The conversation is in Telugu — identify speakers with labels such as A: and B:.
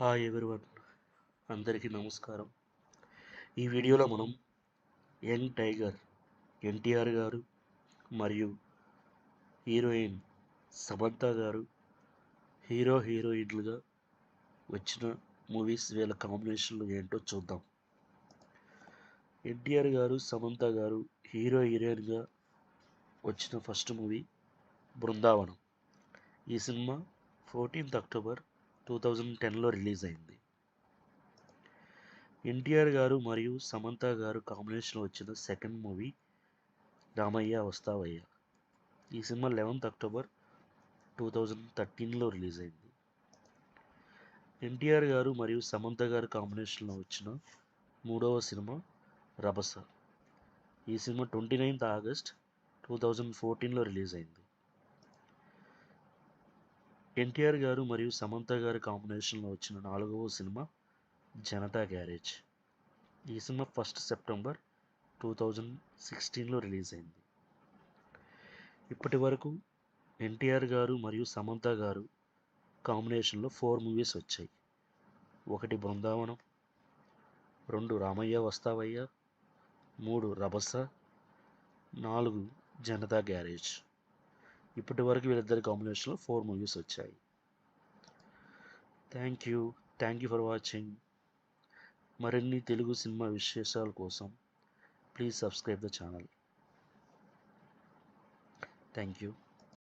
A: హాయ్ ఎవ్రీవన్, అందరికీ నమస్కారం. ఈ వీడియోలో మనం యంగ్ టైగర్ ఎన్టీఆర్ గారు మరియు హీరోయిన్ సమంత గారు హీరోయిన్లుగా వచ్చిన మూవీస్ వీళ్ళ కాంబినేషన్లు ఏంటో చూద్దాం. ఎన్టీఆర్ గారు సమంత గారు హీరోయిన్గా వచ్చిన ఫస్ట్ మూవీ బృందావనం. ఈ సినిమా 14th అక్టోబర్ 2010లో రిలీజ్ అయింది. ఎన్టీఆర్ గారు మరియు సమంత గారు కాంబినేషన్లో వచ్చిన సెకండ్ మూవీ రామయ్య వస్తావయ్య. ఈ సినిమా 11th అక్టోబర్ 2013లో రిలీజ్ అయింది. ఎన్టీఆర్ గారు మరియు సమంత గారు కాంబినేషన్లో వచ్చిన మూడవ సినిమా రభస. ఈ సినిమా 29th ఆగస్ట్ 2014లో రిలీజ్ అయింది. ఎన్టీఆర్ గారు మరియు సమంత గారి కాంబినేషన్లో వచ్చిన నాలుగవ సినిమా జనతా గ్యారేజ్. ఈ సినిమా 1st సెప్టెంబర్ 2016లో రిలీజ్ అయింది. ఇప్పటి వరకు ఎన్టీఆర్ గారు మరియు సమంత గారు కాంబినేషన్లో 4 మూవీస్ వచ్చాయి. 1 బృందావనం, 2 రామయ్య వస్తావయ్య, 3 రభస, 4 జనతా గ్యారేజ్. ఇప్పటి వరకు వీళ్ళిద్దరి కాంబినేషన్లో 4 మూవీస్ వచ్చాయి. Thank you for watching. మరిన్ని తెలుగు సినిమా విశేషాల కోసం please subscribe the channel. Thank you.